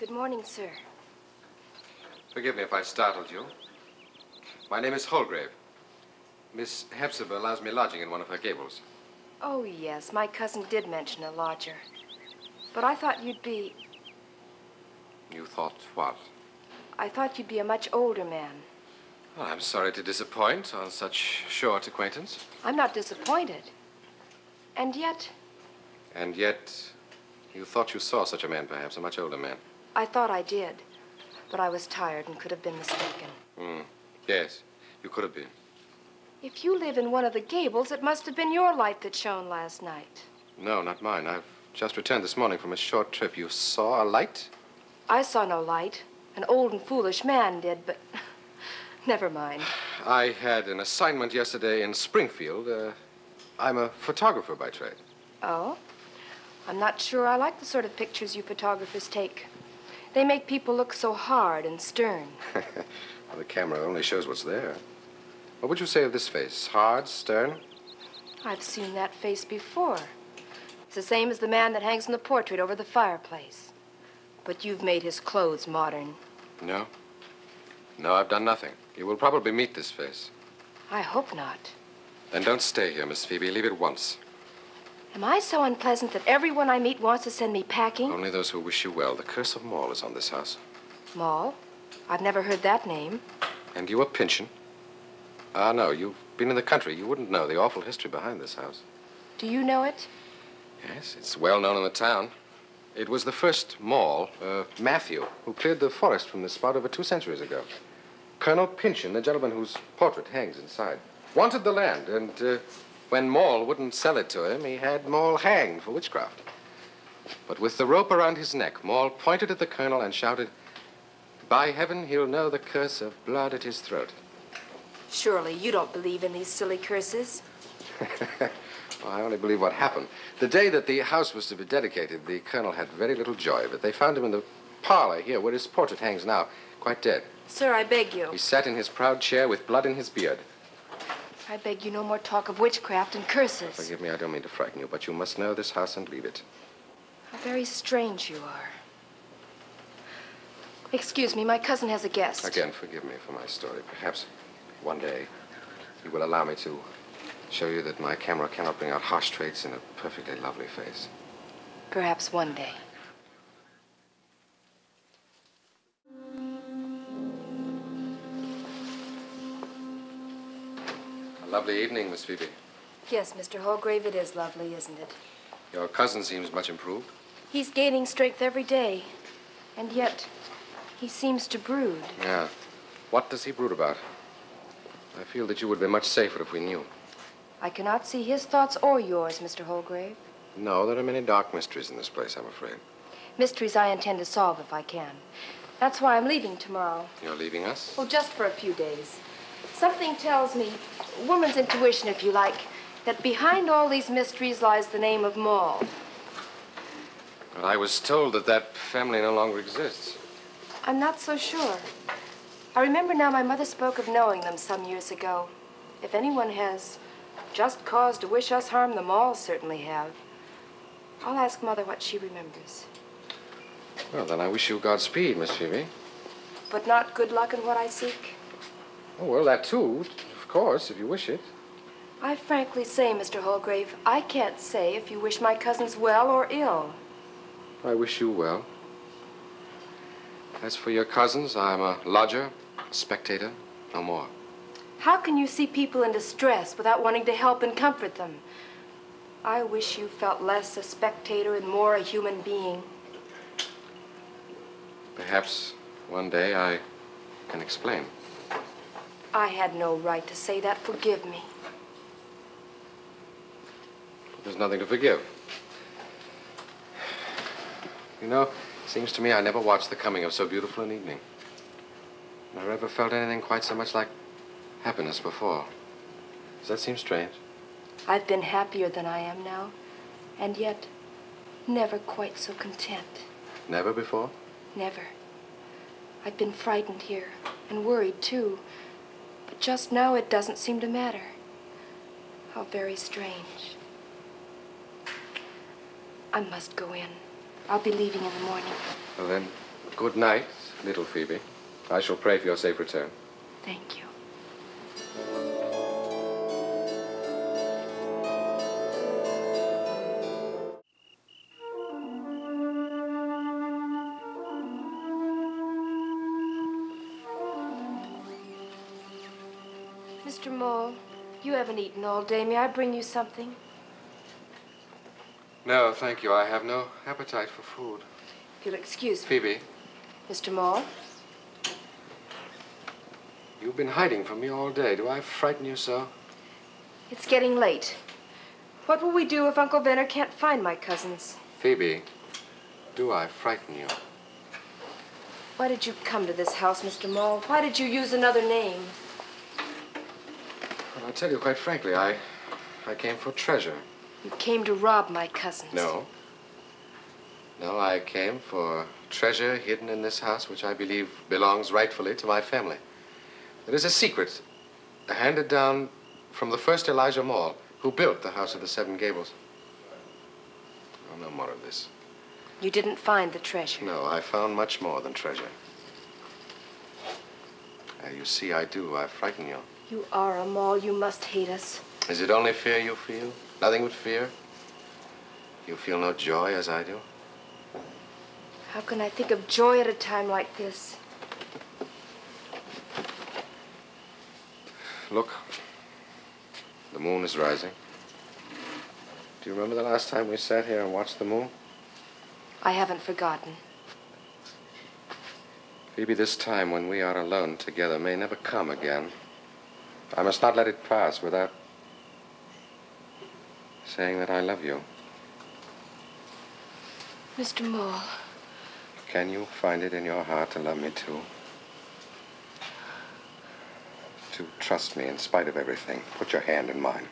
Good morning, sir. Forgive me if I startled you. My name is Holgrave. Miss Hepzibah allows me lodging in one of her gables. Oh, yes, my cousin did mention a lodger. But I thought you'd be... You thought what? I thought you'd be a much older man. Well, I'm sorry to disappoint on such short acquaintance. I'm not disappointed. And yet... And yet, you thought you saw such a man, perhaps, a much older man. I thought I did. But I was tired and could have been mistaken. Yes, you could have been. If you live in one of the Gables, it must have been your light that shone last night. No, not mine. I've just returned this morning from a short trip. You saw a light? I saw no light. An old and foolish man did, but never mind. I had an assignment yesterday in Springfield. I'm a photographer by trade. Oh? I'm not sure I like the sort of pictures you photographers take. They make people look so hard and stern. Well, the camera only shows what's there. What would you say of this face? Hard, stern? I've seen that face before. It's the same as the man that hangs in the portrait over the fireplace. But you've made his clothes modern. No? No, I've done nothing. You will probably meet this face. I hope not. Then don't stay here, Miss Phoebe. Leave at once. Am I so unpleasant that everyone I meet wants to send me packing? Only those who wish you well. The curse of Maule is on this house. Maule? I've never heard that name. And you a Pyncheon? Ah, no, you've been in the country. You wouldn't know the awful history behind this house. Do you know it? Yes, it's well known in the town. It was the first Maule, Matthew, who cleared the forest from this spot over 2 centuries ago. Colonel Pyncheon, the gentleman whose portrait hangs inside, wanted the land, and when Maule wouldn't sell it to him, he had Maule hanged for witchcraft. But with the rope around his neck, Maule pointed at the colonel and shouted, "By heaven, he'll know the curse of blood at his throat." Surely you don't believe in these silly curses. Well, I only believe what happened. The day that the house was to be dedicated, the colonel had very little joy of it. They found him in the parlor here, where his portrait hangs now, quite dead. Sir, I beg you. He sat in his proud chair with blood in his beard. I beg you no more talk of witchcraft and curses. Forgive me, I don't mean to frighten you, but you must know this house and leave it. How very strange you are. Excuse me, my cousin has a guest. Again, forgive me for my story. Perhaps one day you will allow me to show you that my camera cannot bring out harsh traits in a perfectly lovely face. Perhaps one day. A lovely evening, Miss Phoebe. Yes, Mr. Holgrave, it is lovely, isn't it? Your cousin seems much improved. He's gaining strength every day. And yet, he seems to brood. Yeah. What does he brood about? I feel that you would be much safer if we knew. I cannot see his thoughts or yours, Mr. Holgrave. No, there are many dark mysteries in this place, I'm afraid. Mysteries I intend to solve if I can. That's why I'm leaving tomorrow. You're leaving us? Well, just for a few days. Something tells me, woman's intuition, if you like, that behind all these mysteries lies the name of Maule. Well, I was told that that family no longer exists. I'm not so sure. I remember now my mother spoke of knowing them some years ago. If anyone has just cause to wish us harm, the Maules certainly have. I'll ask Mother what she remembers. Well, then I wish you Godspeed, Miss Phoebe. But not good luck in what I seek? Oh, well, that too, of course, if you wish it. I frankly say, Mr. Holgrave, I can't say if you wish my cousins well or ill. I wish you well. As for your cousins, I'm a lodger, a spectator, no more. How can you see people in distress without wanting to help and comfort them? I wish you felt less a spectator and more a human being. Perhaps one day I can explain. I had no right to say that. Forgive me. There's nothing to forgive. You know, it seems to me I never watched the coming of so beautiful an evening. Never ever felt anything quite so much like happiness before. Does that seem strange? I've been happier than I am now, and yet never quite so content. Never before? Never. I've been frightened here, and worried, too. But just now it doesn't seem to matter. How very strange. I must go in. I'll be leaving in the morning. Well, then, Good night, little Phoebe. I shall pray for your safe return. Thank you. Mr. Maule, you haven't eaten all day. May I bring you something? No, thank you. I have no appetite for food. If you'll excuse me. Phoebe, Mr. Maule? you've been hiding from me all day. Do I frighten you so? It's getting late. What will we do if Uncle Venner can't find my cousins? Phoebe, do I frighten you? Why did you come to this house, Mr. Maule? Why did you use another name? Well, I'll tell you quite frankly, I came for treasure. You came to rob my cousins. No. No, I came for treasure hidden in this house, which I believe belongs rightfully to my family. It is a secret handed down from the first Elijah Maule, who built the House of the Seven Gables. Oh, no more of this. You didn't find the treasure. No, I found much more than treasure. You see, I do. I frighten you. You are a Maule. You must hate us. Is it only fear you feel? Nothing but fear? You feel no joy as I do? How can I think of joy at a time like this? Look, the moon is rising. Do you remember the last time we sat here and watched the moon? I haven't forgotten. Phoebe, this time when we are alone together may never come again. I must not let it pass without saying that I love you. Mr. Maule. Can you find it in your heart to love me too? To trust me in spite of everything. Put your hand in mine.